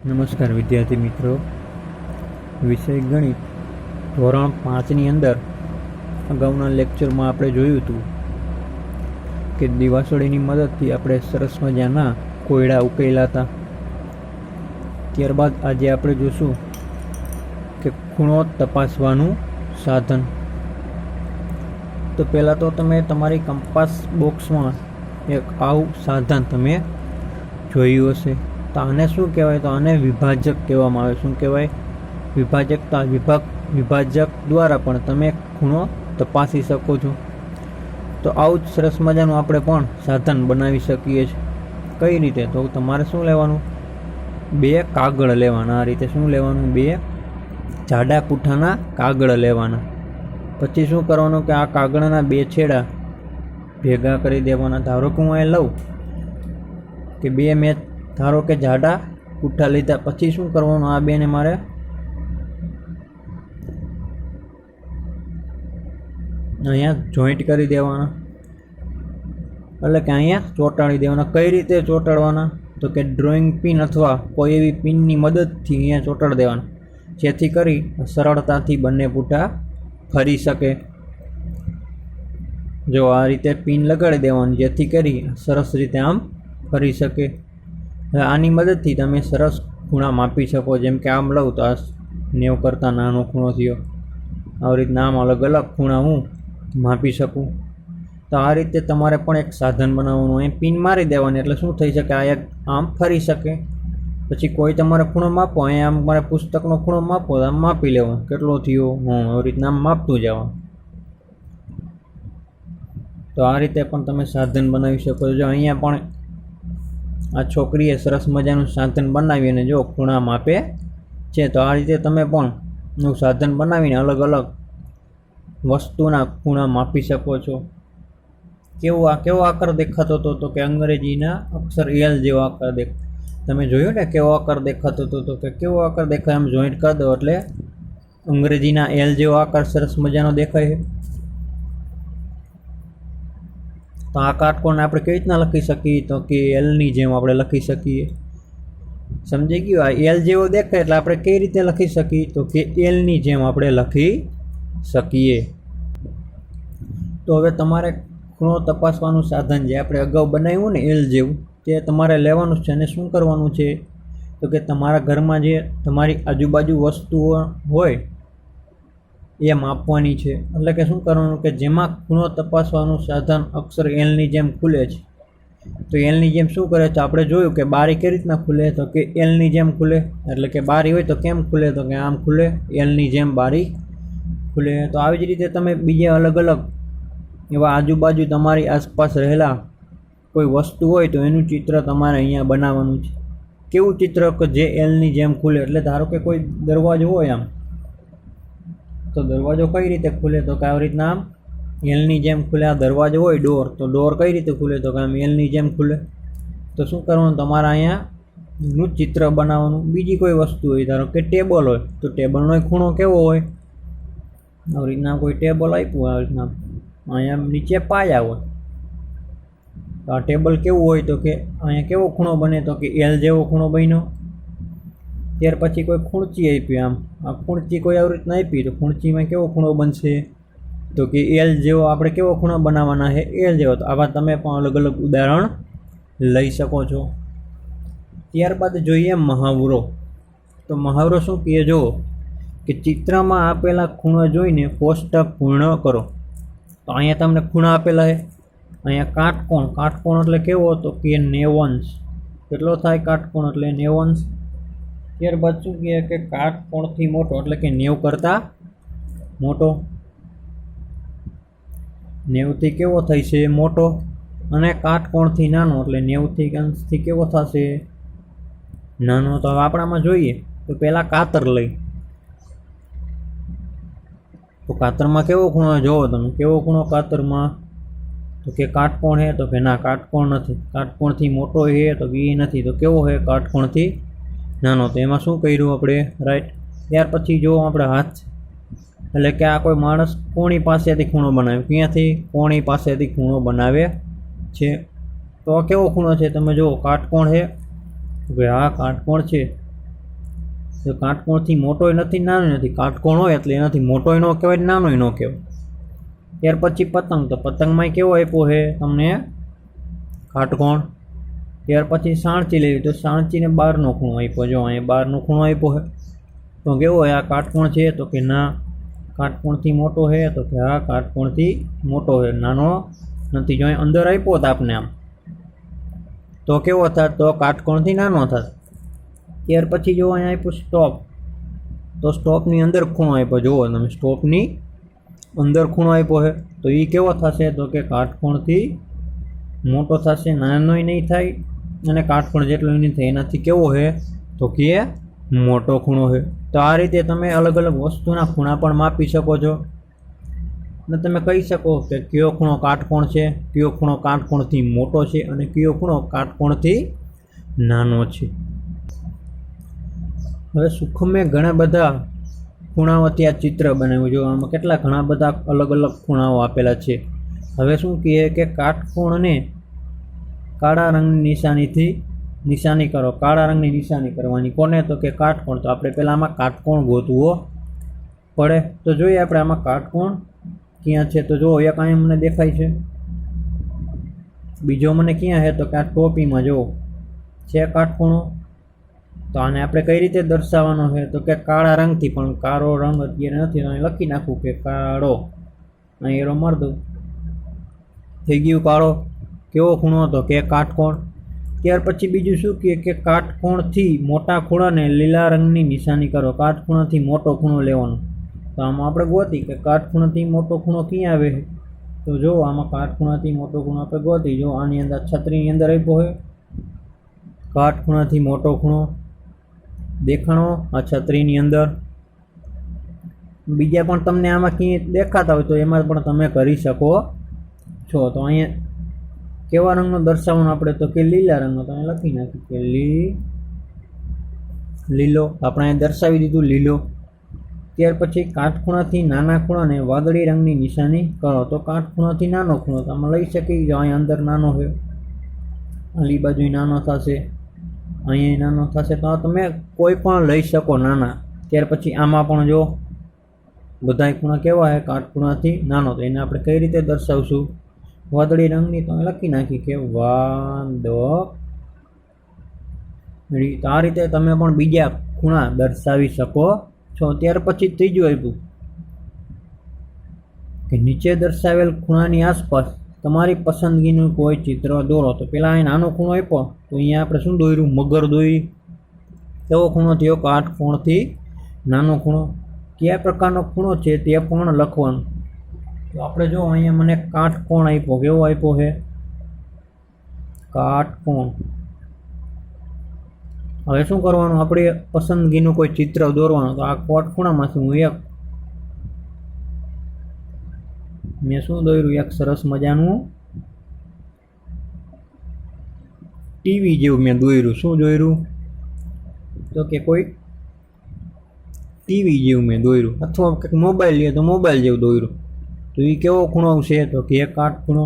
નમસ્કાર વિદ્યાર્થી મિત્રો, વિષય ગણિત ધોરણ 5ની અંદર અગાઉના લેક્ચરમાં આપણે જોયું હતું કે દિવાસળીની મદદથી આપણે સરસ મજાના કોયડા ઉકેલા હતા. ત્યારબાદ આજે આપણે જોશું કે ખૂણો તપાસવાનું સાધન. તો પહેલાં તો તમે તમારી કંપાસ બોક્સમાં એક આવું સાધન તમે જોયું હશે. તો આને શું કહેવાય? તો આને વિભાજક કહેવામાં આવે. શું કહેવાય? વિભાજકતા. વિભાજક દ્વારા પણ તમે ખૂણો તપાસી શકો છો. તો આવું જ સરસ મજાનું આપણે પણ સાધન બનાવી શકીએ છીએ. કઈ રીતે? તો તમારે શું લેવાનું? 2 કાગળ લેવાના. આ રીતે શું લેવાનું? 2 જાડા પૂઠાના કાગળ લેવાના. પછી શું કરવાનું કે આ કાગળના 2 છેડા ભેગા કરી દેવાના. ધારો કે હું અહીં લઉં કે 2 મેં ધારો કે જાડા પૂઠા લીધા. પછી શું કરવાનું? આ 2ને મારે અહીંયા જોઈન્ટ કરી દેવાના, એટલે કે અહીંયા ચોંટાડી દેવાના. કઈ રીતે ચોંટાડવાના? તો કે ડ્રોઈંગ પિન અથવા કોઈ એવી પિનની મદદથી અહીંયા ચોંટાડી દેવાના, જેથી કરી સરળતાથી બંને પૂઠા ફરી શકે. જો આ રીતે પિન લગાડી દેવાની, જેથી કરી સરસ રીતે આમ ફરી શકે. આની મદદથી તમે સરસ ખૂણા માપી શકો. જેમ કે આમ લઉં તો આ 90 કરતાં નાનો ખૂણો થયો. આવી રીતના આમ અલગ અલગ ખૂણા હું માપી શકું. તો આ રીતે તમારે પણ એક સાધન બનાવવાનું. અહીં પિન મારી દેવાની, એટલે શું થઈ શકે? આ એક આમ ફરી શકે. પછી કોઈ તમારે ખૂણો માપો, અહીંયા આમ મારે પુસ્તકનો ખૂણો માપો, આમ માપી લેવાનો કેટલો થયો. આવી રીતના આમ માપતું જવાનું. તો આ રીતે પણ તમે સાધન બનાવી શકો છો. અહીંયા પણ આ છોકરીએ સરસ મજાનું સાધન બનાવી અને જો ખૂણા માપે છે. તો આ રીતે તમે પણ સાધન બનાવીને અલગ અલગ વસ્તુના ખૂણા માપી શકો છો. કેવો આકાર દેખાતો હતો? તો કે અંગ્રેજીના અક્ષર એલ જેવો આકાર તમે જોયું ને કેવો આકાર દેખાતો હતો? તો કે કેવો આકાર દેખાય? એમ જોઈન્ટ કરી દો એટલે અંગ્રેજીના એલ જેવો આકાર સરસ મજાનો દેખાય છે. તો આ કાટકોણને આપણે કેવી રીતના લખી શકીએ? તો કે એલની જેમ આપણે લખી શકીએ. સમજી ગયું? આ એલ જેવો દેખાય એટલે આપણે કઈ રીતે લખી શકીએ? તો કે એલની જેમ આપણે લખી શકીએ. તો હવે તમારે ખૂણો તપાસવાનું સાધન જે આપણે અગાઉ બનાવ્યું ને એલ જેવું, તે તમારે લેવાનું છે. અને શું કરવાનું છે? તો કે તમારા ઘરમાં જે તમારી આજુબાજુ વસ્તુઓ હોય એ માપવાની છે. એટલે કે શું કરવાનું કે જેમાં ખૂણો તપાસવાનું સાધન અક્ષર એલની જેમ ખુલે છે, તો એલની જેમ શું કરે છે? આપણે જોયું કે બારી કઈ રીતના ખુલે? તો કે એલની જેમ ખુલે. એટલે કે બારી હોય તો કેમ ખુલે? તો કે આમ ખુલે, એલની જેમ બારી ખુલે. તો આવી જ રીતે તમે બીજા અલગ અલગ એવા આજુબાજુ તમારી આસપાસ રહેલા કોઈ વસ્તુ હોય તો એનું ચિત્ર તમારે અહીંયા બનાવવાનું છે. કેવું ચિત્ર? કે જે એલની જેમ ખુલે. એટલે ધારો કે કોઈ દરવાજો હોય આમ, તો દરવાજો કઈ રીતે ખુલે? તો કે આવી રીતના આમ એલની જેમ ખુલે. આ દરવાજો હોય ડોર, તો ડોર કઈ રીતે ખુલે? તો કે આમ એલની જેમ ખુલે. તો શું કરવાનું? તમારે અહીંયા એનું ચિત્ર બનાવવાનું. બીજી કોઈ વસ્તુ હોય, ધારો કે ટેબલ હોય, તો ટેબલનો ખૂણો કેવો હોય? આવી રીતના કોઈ ટેબલ આપ્યું, આવી રીતના અહીંયા નીચે પાયા હોય, તો આ ટેબલ કેવું હોય? તો કે અહીંયા કેવો ખૂણો બને? તો કે એલ જેવો ખૂણો બન્યો. ત્યાર પછી કોઈ ખૂણચી આપી, આમ આ ખૂણચી કોઈ આવી રીતના આપી, તો ખૂણચીમાં કેવો ખૂણો બનશે? તો કે એલ જેવો. આપણે કેવો ખૂણો બનાવવાના છે? એલ જેવો. તો આવા તમે પણ અલગ અલગ ઉદાહરણ લઈ શકો છો. ત્યારબાદ જોઈએ મહાવરો. તો મહાવરો શું કહે? જો કે ચિત્રમાં આપેલા ખૂણા જોઈને કોષ્ટક પૂર્ણ કરો. તો અહીંયા તમને ખૂણા આપેલા છે. અહીંયા કાટકોણ. કાટકોણ એટલે કેવો? તો કે 90°. કેટલો થાય કાટકોણ? એટલે 90°. ત્યારબાદ શું કહે કે કાટકોણથી મોટો, એટલે કે 90 કરતાં મોટો. 90થી કેવો થાય છે? મોટો. અને કાટકોણથી નાનો, એટલે 90થી કેવો થશે? નાનો. તો હવે આપણામાં જોઈએ તો પહેલાં કાતર લઈ, તો કાતરમાં કેવો ખૂણો? જોવો તમે કેવો ખૂણો કાતરમાં? તો કે કાટકોણ છે. તો કે ના, કાટકોણ નથી. કાટકોણથી મોટો છે? તો કે એ નથી. તો કેવો છે? કાટકોણથી નાનો. તો એમાં શું કર્યું આપણે? રાઈટ. ત્યાર પછી જો આપણે હાથ, એટલે કે આ કોઈ માણસ કોણી પાસેથી ખૂણો બનાવે. ક્યાંથી? કોણી પાસેથી ખૂણો બનાવે છે. તો આ કેવો ખૂણો છે? તમે જુઓ, કાટકોણ છે. હવે આ કાટકોણ છે. તો કાટકોણથી મોટોય નથી, નાનોય નથી. કાટકોણ હોય એટલે એનાથી મોટોય ન કહેવાય, નાનોય ન કહેવાય. ત્યાર પછી પતંગ, તો પતંગમાં કેવો આપ્યો છે તમને કાટકોણ. ત્યાર પછી સાણચી લેવી, તો સાણચીને 12નો ખૂણો આપ્યો. જો અહીંયા 12નો ખૂણો આપ્યો છે. તો કેવો હોય આ કાટકોણ છે? તો કે ના, કાટકોણથી મોટો છે. તો કે હા, કાટકોણથી મોટો છે, નાનો નથી. જો અહીં અંદર આપ્યો તો આપને આમ, તો કેવો થાત? તો કાટકોણથી નાનો થાત. ત્યાર પછી જો અહીંયા આપ્યું સ્ટોપ, તો સ્ટોપની અંદર ખૂણો આપ્યો. જુઓ તમે, સ્ટોપની અંદર ખૂણો આપ્યો છે. તો એ કેવો થશે? તો કે કાટકોણથી મોટો થશે, નાનોય નહીં થાય અને કાટકોણ જેટલો નહીં થાય. એનાથી કેવો છે? તો કે મોટો ખૂણો છે. તો આ રીતે તમે અલગ અલગ વસ્તુના ખૂણા પણ માપી શકો છો અને તમે કહી શકો કે કયો ખૂણો કાટકોણ છે, કયો ખૂણો કાટકોણથી મોટો છે અને કયો ખૂણો કાટકોણથી નાનો છે. હવે સુખમે ઘણા બધા ખૂણાઓથી આ ચિત્ર બનાવ્યું. જો આમાં કેટલા ઘણા બધા અલગ અલગ ખૂણાઓ આપેલા છે. હવે શું કહે કે કાટકોણને કાળા રંગની નિશાનીથી નિશાની કરો. કાળા રંગની નિશાની કરવાની. કોને? તો કે કાટકોણ. તો આપણે પહેલાં આમાં કાટકોણ ગોતવો પડે. તો જોઈએ આપણે આમાં કાટકોણ ક્યાં છે. તો જો એક અહીંયા મને દેખાય છે, બીજો મને ક્યાં છે? તો કે આ ટોપીમાં જો છે કાટકોણો. તો આને આપણે કઈ રીતે દર્શાવવાનો છે? તો કે કાળા રંગથી. પણ કાળો રંગ અત્યારે નથી, તો અહીં લખી નાખું કે કાળો. અહીં એરો માર દઉં, થઈ ગયું કાળો. કેવો ખૂણો? તો કે કાટકોણ. ત્યાર પછી બીજું શું કહે કે કાટકોણથી મોટા ખૂણાને લીલા રંગની નિશાની કરો. કાટખૂણાથી મોટો ખૂણો લેવાનો. તો આમાં આપણે ગોતી કે કાટખૂણાથી મોટો ખૂણો ક્યાં આવે છે. તો જો આમાં કાટખૂણાથી મોટો ખૂણો આપણે ગોતી. જો આની અંદર છત્રીની અંદર આપ્યો હોય કાટખૂણાથી મોટો ખૂણો દેખાણો આ છત્રીની અંદર. બીજા પણ તમને આમાં ક્યાંય દેખાતા હોય તો એમાં પણ તમે કરી શકો છો. તો અહીંયા કેવા રંગનો દર્શાવવાનો આપણે? તો કે લીલા રંગનો. તો અહીંયા લખી નાખ્યું કે લીલો. આપણે અહીંયા દર્શાવી દીધું લીલો. ત્યાર પછી કાટખૂણાથી નાના ખૂણાને વાદળી રંગની નિશાની કરો. તો કાટખૂણાથી નાનો ખૂણો તો આમાં લઈ શકીએ. જો અહીંયા અંદર નાનો છે, આલી બાજુ નાનો થશે, અહીંયા નાનો થશે. તો તમે કોઈ પણ લઈ શકો નાના. ત્યાર પછી આમાં પણ જો બધા ખૂણા કેવા છે? કાટખૂણાથી નાનો. તો એને આપણે કઈ રીતે દર્શાવશું? વાદળી રંગની. તો લખી નાખી કે વાદળી. તો આ રીતે તમે પણ બીજા ખૂણા દર્શાવી શકો છો. ત્યાર પછી ત્રીજું આપ્યું કે નીચે દર્શાવેલ ખૂણાની આસપાસ તમારી પસંદગીનું કોઈ ચિત્ર દોરો. તો પહેલાં અહીં નાનો ખૂણો આપ્યો, તો અહીંયા આપણે શું દોર્યું? મગર દોરી. એવો ખૂણો થયો કાટકોણથી નાનો ખૂણો. કયા પ્રકારનો ખૂણો છે તે પણ લખવાનું. તો આપણે જો અહીંયા મને કાટકોણ આપ્યો. કેવો આપ્યો છે? કાટકોણ. હવે શું કરવાનું? આપણે પસંદગીનું કોઈ ચિત્ર દોરવાનું. તો આ કાટખૂણામાંથી હું મેં શું દોર્યું? એક સરસ મજાનું ટીવી જેવું મેં દોર્યું. શું દોર્યું? તો કે કોઈ ટીવી જેવું મેં દોર્યું, અથવા કંઈક મોબાઈલ લે તો મોબાઈલ જેવું દોર્યું. તો એ કેવો ખૂણો છે? તો કે કાટખૂણો.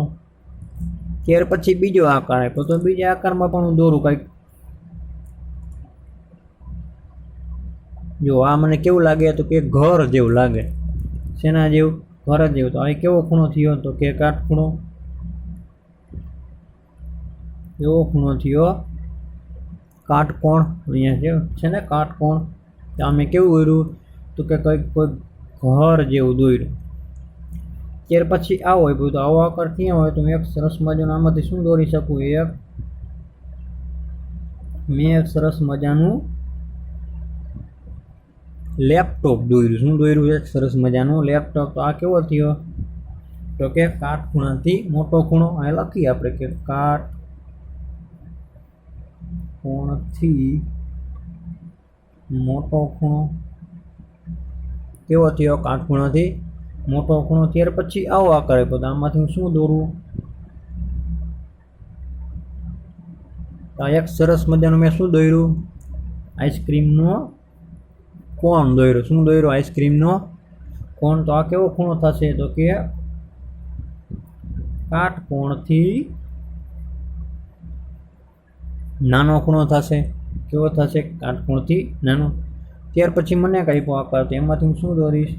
ત્યાર પછી બીજો આકાર આપ્યો. તો બીજા આકારમાં પણ હું દોરું કંઈક. જો આ મને કેવું લાગે? તો કે ઘર જેવું લાગે. શેના જેવું? ઘર જેવું. તો આ કેવો ખૂણો થયો? તો કે કાટખૂણો. એવો ખૂણો થયો કાટકોણ. અહીંયા છે ને કાટકોણ. તો અમે કેવું દોર્યું? તો કે કંઈક કોઈ ઘર જેવું દોર્યું. ત્યાર પછી આવો આપ્યું. તો આવો આકાર ક્યાં હોય? તો એક સરસ મજાનું આમાંથી શું દોરી શકું? મેં એક સરસ મજાનું લેપટોપ દોર્યું. શું દોર્યું? એક સરસ મજાનું લેપટોપ. તો આ કેવો થયો? તો કે કાટખૂણાથી મોટો ખૂણો. આ લખીએ આપણે કે કાટકોણથી મોટો ખૂણો. કેવો થયો? કાટખૂણાથી મોટો ખૂણો. ત્યાર પછી આવો આકાર આપ્યો. તો આમાંથી હું શું દોરું? આ એક સરસ મજાનું મેં શું દોર્યું? આઈસ્ક્રીમનો કોણ દોર્યો. શું દોર્યો? આઈસ્ક્રીમનો કોણ. તો આ કેવો ખૂણો થશે? તો કે કાટકોણથી નાનો ખૂણો થશે. કેવો થશે? કાટકોણથી નાનો. ત્યાર પછી મને એક આપ્યો આકાર, તો એમાંથી હું શું દોરીશ?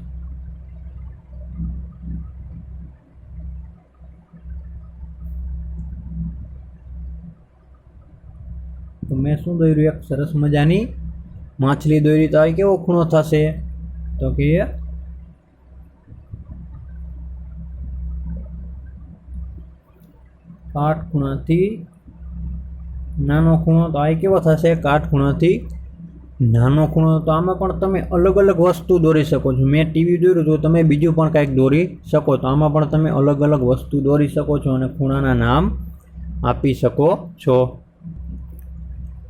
તો મેં શું દોર્યું? એક સરસ મજાની માછલી દોરી. તો આ કેવો ખૂણો થશે? તો કે કાટખૂણાથી નાનો ખૂણો. તો આ કેવો થશે? કાટખૂણાથી નાનો ખૂણો. તો આમાં પણ તમે અલગ અલગ વસ્તુ દોરી શકો છો. મેં ટીવી દોર્યું તો તમે બીજું પણ કંઈક દોરી શકો. તો આમાં પણ તમે અલગ અલગ વસ્તુ દોરી શકો છો અને ખૂણાના નામ આપી શકો છો.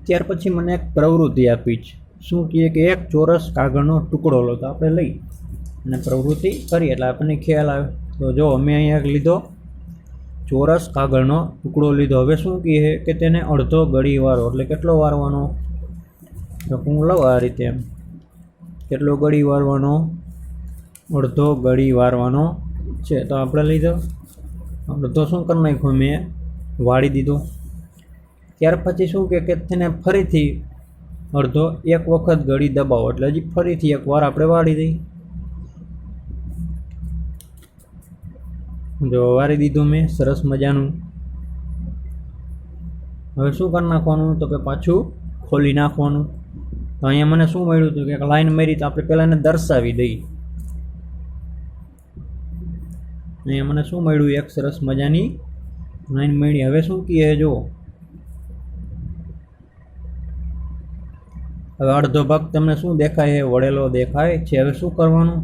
ત્યાર પછી મને એક પ્રવૃત્તિ આપી છે. શું કહે કે એક ચોરસ કાગળનો ટુકડો લો. તો આપણે લઈ અને પ્રવૃત્તિ કરીએ એટલે આપણને ખ્યાલ આવે. તો જો અમે અહીંયા લીધો ચોરસ કાગળનો ટુકડો લીધો. હવે શું કહે કે તેને અડધો ગળી વારો. એટલે કેટલો વારવાનો? તો હું લઉં આ રીતે. કેટલો ગળી વારવાનો? અડધો ગળી વારવાનો છે. તો આપણે લીધો અડધો. શું કરી નાખ્યો? મેં વાળી દીધો. ત્યાર પછી શું કે તેને ફરીથી અડધો એક વખત ગળી દબાવો. એટલે હજી ફરીથી એકવાર આપણે વાળી દઈએ. જો વાળી દીધું મેં સરસ મજાનું. હવે શું કરી નાખવાનું? તો કે પાછું ખોલી નાખવાનું. તો અહીંયા મને શું મળ્યું હતું? કે લાઈન મારી. તો આપણે પહેલાં એને દર્શાવી દઈએ. અહીંયા મને શું મળ્યું? એક સરસ મજાની લાઈન મળી. હવે શું કહે? જો હવે અડધો ભાગ તમને શું દેખાય? વળેલો દેખાય છે. હવે શું કરવાનું?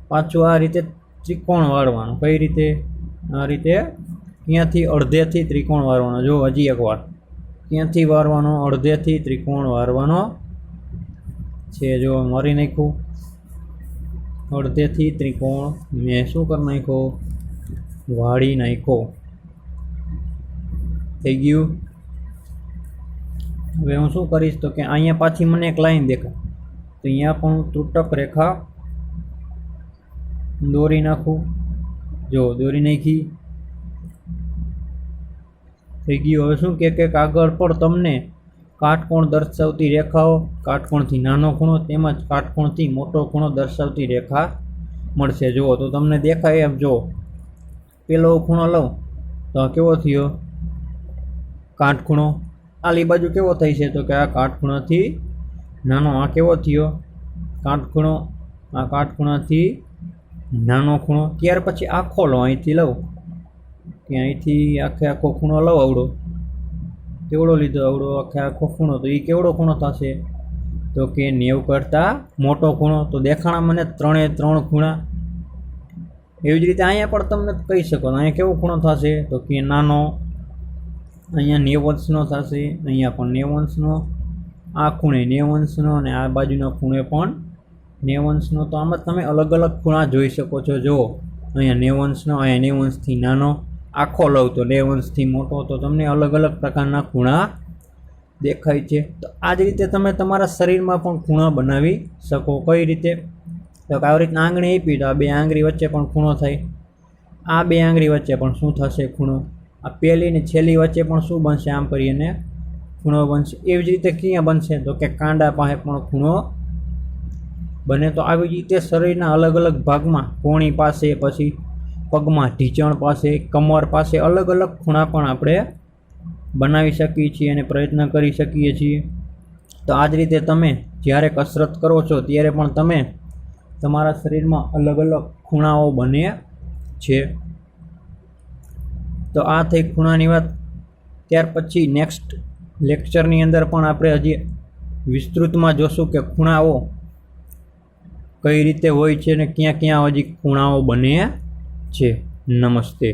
પાછું આ રીતે ત્રિકોણ વાળવાનું. કઈ રીતે? આ રીતે ત્યાંથી અડધેથી ત્રિકોણ વાળવાનો. જો હજી એકવાર ત્યાંથી વારવાનો, અડધેથી ત્રિકોણ વારવાનો છે. જો મારી નાખ્યું અડધેથી ત્રિકોણ. મેં શું કરી નાખ્યો? વાળી નાખ્યો. થઈ ગયું. હવે હું શું કરીશ? તો કે અહીંયા પાછી મને એક લાઈન દેખાય. તો અહીંયા પણ ત્રુટક રેખા દોરી નાખું. જો દોરી નાખી. થઈ ગયું. હવે શું કે કાગળ પર તમને કાટકોણ દર્શાવતી રેખાઓ, કાટકોણથી નાનો ખૂણો તેમજ કાટકોણથી મોટો ખૂણો દર્શાવતી રેખા મળશે. જુઓ તો તમને દેખાય એમ. જો પેલો ખૂણો લઉં તો આ કેવો થયો? કાટખૂણો. આલી બાજુ કેવો થઈ છે? તો કે આ કાટખૂણાથી નાનો. આ કેવો થયો? કાટખૂણો. આ કાટખૂણાથી નાનો ખૂણો. ત્યાર પછી આખો લો. અહીંથી લઉં કે અહીંથી આખો ખૂણો લઉં. આવડો કેવડો લીધો? આવડો આખો ખૂણો. તો એ કેવડો ખૂણો થશે? તો કે 90 કરતાં મોટો ખૂણો. તો દેખાણા મને 3 ખૂણા. એવી જ રીતે અહીંયા પણ તમને કહી શકો. અહીંયા કેવો ખૂણો થશે? તો કે નાનો. અહીંયા 90 અંશનો થશે. અહીંયા પણ 90 અંશનો. આ ખૂણે 90 અંશનો અને આ બાજુના ખૂણે પણ 90 અંશનો. તો આમાં તમે અલગ અલગ ખૂણા જોઈ શકો છો. જો અહીંયા 90 અંશનો, અહીંયા 90 અંશથી નાનો. આખો લઉં તો 90 અંશથી મોટો. તો તમને અલગ અલગ પ્રકારના ખૂણા દેખાય છે. તો આ જ રીતે તમે તમારા શરીરમાં પણ ખૂણા બનાવી શકો. કઈ રીતે? તો આવી રીતના આંગળી આપી તો આ બે આંગળી વચ્ચે પણ ખૂણો થાય. આ બે આંગળી વચ્ચે પણ શું થશે? ખૂણો. આ પહેલી ને છેલ્લી વચ્ચે પણ શું બનશે? આમ કરીને ખૂણો બનશે. એવી જ રીતે ક્યાં બનશે? તો કે કાંડા પાસે પણ ખૂણો બને. તો આવી જ રીતે શરીરના અલગ અલગ ભાગમાં, કોણી પાસે, પછી પગમાં ઢીંચણ પાસે, કમર પાસે અલગ અલગ ખૂણા પણ આપણે બનાવી શકીએ છીએ અને પ્રયત્ન કરી શકીએ છીએ. તો આ જ રીતે તમે જ્યારે કસરત કરો છો ત્યારે પણ તમે તમારા શરીરમાં અલગ અલગ ખૂણાઓ બને છે. તો આ થઈ ખૂણાની વાત. ત્યાર પછી નેક્સ્ટ લેક્ચરની અંદર પણ આપણે હજી વિસ્તૃતમાં જોશું કે ખૂણાઓ કઈ રીતે હોય છે અને ક્યાં ક્યાં હજી ખૂણાઓ બને છે. નમસ્તે.